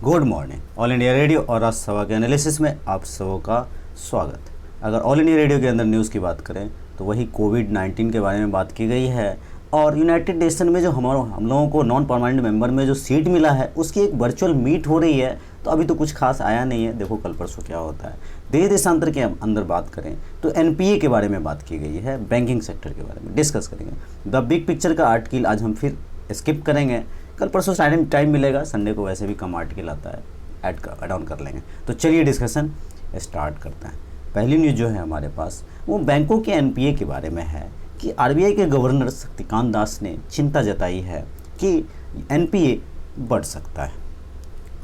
Good morning. All India radio और राजसभा के analysis में आप सबों का स्वागत। अगर ऑल इंडिया रेडियो के अंदर न्यूज़ की बात करें तो वही कोविड-19 के बारे में बात की गई है और यूनाइटेड नेशन में जो हम लोगों को नॉन परमानेंट मेंबर में जो सीट मिला है उसकी एक वर्चुअल मीट हो रही है। तो अभी तो कुछ खास आया नहीं है, देखो कल परसों क्या होता है। देश देशांतर के अंदर बात करें तो एनपीए के बारे में बात की गई है, बैंकिंग सेक्टर के बारे में डिस्कस करेंगे। द बिग पिक्चर का आर्टिकल आज हम फिर स्किप करेंगे, कल परसों टाइम मिलेगा, संडे को वैसे भी कम आर्टिकल आता है, ऐड ऑन कर लेंगे। तो चलिए डिस्कशन स्टार्ट करते हैं। पहली न्यूज़ जो है हमारे पास वो बैंकों के एनपीए के बारे में है कि आरबीआई के गवर्नर शक्तिकांत दास ने चिंता जताई है कि एनपीए बढ़ सकता है।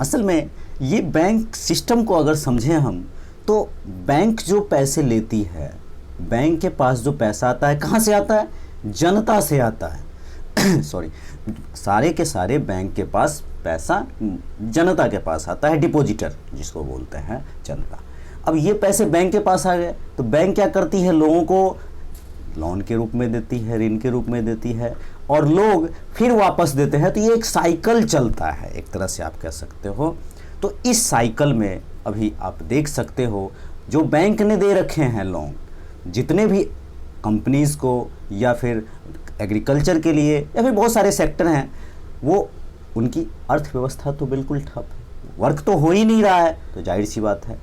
असल में ये बैंक सिस्टम को अगर समझें हम तो बैंक जो पैसे लेती है, बैंक के पास जो पैसा आता है कहाँ से आता है? जनता से आता है। सॉरी, सारे के सारे बैंक के पास पैसा जनता के पास आता है, डिपॉजिटर जिसको बोलते हैं जनता। अब ये पैसे बैंक के पास आ गए तो बैंक क्या करती है? लोगों को लोन के रूप में देती है, ऋण के रूप में देती है और लोग फिर वापस देते हैं। तो ये एक साइकिल चलता है, एक तरह से आप कह सकते हो। तो इस साइकिल में अभी आप देख सकते हो जो बैंक ने दे रखे हैं लोन, जितने भी कंपनीज़ को या फिर एग्रीकल्चर के लिए या फिर बहुत सारे सेक्टर हैं, वो उनकी अर्थव्यवस्था तो बिल्कुल ठप है, वर्क तो हो ही नहीं रहा है। तो जाहिर सी बात है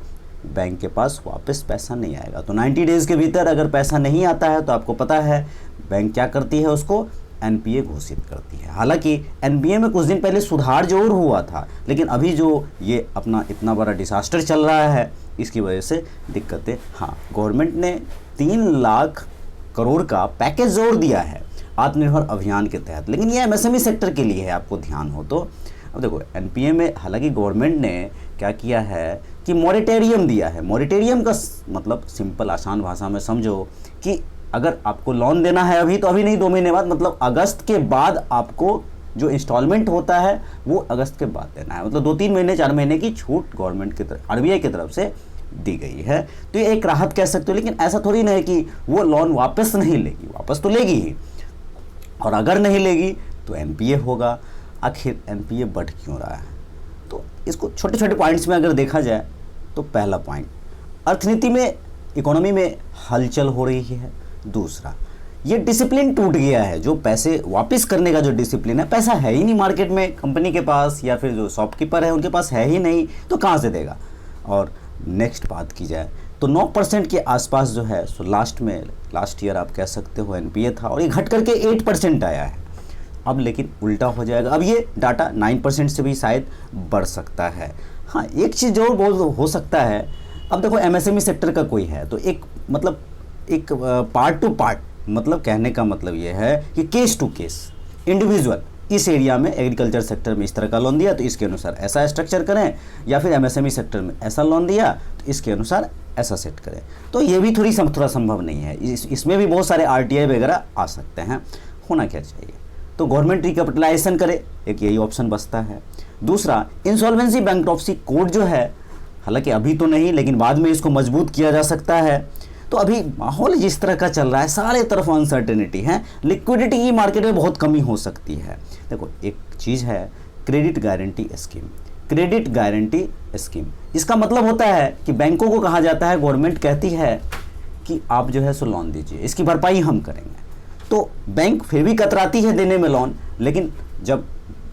बैंक के पास वापस पैसा नहीं आएगा। तो 90 डेज़ के भीतर अगर पैसा नहीं आता है तो आपको पता है बैंक क्या करती है, उसको एनपीए घोषित करती है। हालांकि एनपीए में कुछ दिन पहले सुधार जरूर हुआ था, लेकिन अभी जो ये अपना इतना बड़ा डिसास्टर चल रहा है इसकी वजह से दिक्कतें, हाँ गवर्नमेंट ने 3 लाख करोड़ का पैकेज जरूर दिया है आत्मनिर्भर अभियान के तहत, लेकिन ये एमएसएमई सेक्टर के लिए है, आपको ध्यान हो तो। अब देखो एनपीए में हालांकि गवर्नमेंट ने क्या किया है कि मॉरेटोरियम दिया है। मॉरेटोरियम का मतलब सिंपल आसान भाषा में समझो कि अगर आपको लोन देना है अभी तो अभी नहीं, 2 महीने बाद, मतलब अगस्त के बाद आपको जो इंस्टॉलमेंट होता है वो अगस्त के बाद देना है। मतलब 2-3 महीने 4 महीने की छूट गवर्नमेंट की तरफ, आरबीआई की तरफ से दी गई है। तो ये एक राहत कह सकते हो, लेकिन ऐसा थोड़ी ना है कि वो लोन वापस नहीं लेगी, वापस तो लेगी ही, और अगर नहीं लेगी तो एनपीए होगा। आखिर एनपीए बढ़ क्यों रहा है? तो इसको छोटे छोटे पॉइंट्स में अगर देखा जाए तो पहला पॉइंट, अर्थनीति में, इकोनॉमी में हलचल हो रही है। दूसरा, ये डिसिप्लिन टूट गया है, जो पैसे वापस करने का जो डिसिप्लिन है, पैसा है ही नहीं मार्केट में, कंपनी के पास या फिर जो शॉपकीपर है उनके पास है ही नहीं, तो कहाँ से देगा? और नेक्स्ट बात की जाए तो 9% के आसपास जो है सो लास्ट ईयर आप कह सकते हो एनपीए था, और ये घट करके 8% आया है। अब लेकिन उल्टा हो जाएगा, अब ये डाटा 9% से भी शायद बढ़ सकता है। हाँ, एक चीज़ जो बहुत हो सकता है, अब देखो एमएसएमई सेक्टर का कोई है तो एक मतलब एक पार्ट टू पार्ट, मतलब कहने का मतलब ये है कि केस टू केस, इंडिविजुअल, इस एरिया में एग्रीकल्चर सेक्टर में इस तरह का लोन दिया तो इसके अनुसार ऐसा स्ट्रक्चर करें, या फिर एमएसएमई सेक्टर में ऐसा लोन दिया तो इसके अनुसार ऐसा सेट करें। तो ये भी थोड़ा संभव नहीं है, इसमें भी बहुत सारे आरटीआई वगैरह आ सकते हैं। होना क्या चाहिए? तो गवर्नमेंट रिकैपिटलाइजेशन करे, एक यही ऑप्शन बचता है। दूसरा, इंसॉल्वेंसी बैंक्रप्सी कोड जो है, हालांकि अभी तो नहीं लेकिन बाद में इसको मजबूत किया जा सकता है। तो अभी माहौल जिस तरह का चल रहा है, सारे तरफ अनसर्टेनिटी है, लिक्विडिटी की मार्केट में बहुत कमी हो सकती है। देखो एक चीज़ है credit guarantee scheme. Credit guarantee scheme इसका मतलब होता है कि बैंकों को कहा जाता है, गवर्नमेंट कहती है कि आप जो है सो लोन दीजिए, इसकी भरपाई हम करेंगे। तो बैंक फिर भी कतराती है देने में लोन, लेकिन जब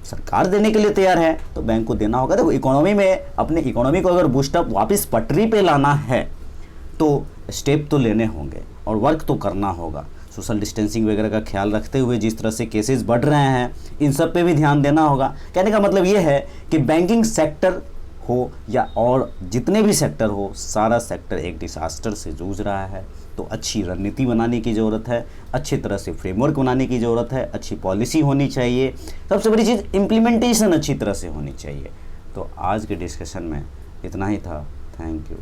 सरकार देने के लिए तैयार है तो बैंक को देना होगा। देखो इकोनॉमी में, अपने इकोनॉमी को अगर बूस्टअप वापस पटरी पे लाना है तो स्टेप तो लेने होंगे और वर्क तो करना होगा। सोशल डिस्टेंसिंग वगैरह का ख्याल रखते हुए जिस तरह से केसेस बढ़ रहे हैं, इन सब पे भी ध्यान देना होगा। कहने का मतलब ये है कि बैंकिंग सेक्टर हो या और जितने भी सेक्टर हो, सारा सेक्टर एक डिसास्टर से जूझ रहा है। तो अच्छी रणनीति बनाने की ज़रूरत है, अच्छी तरह से फ्रेमवर्क बनाने की ज़रूरत है, अच्छी पॉलिसी होनी चाहिए, सबसे बड़ी चीज़ इम्प्लीमेंटेशन अच्छी तरह से होनी चाहिए। तो आज के डिस्कशन में इतना ही था। Thank you.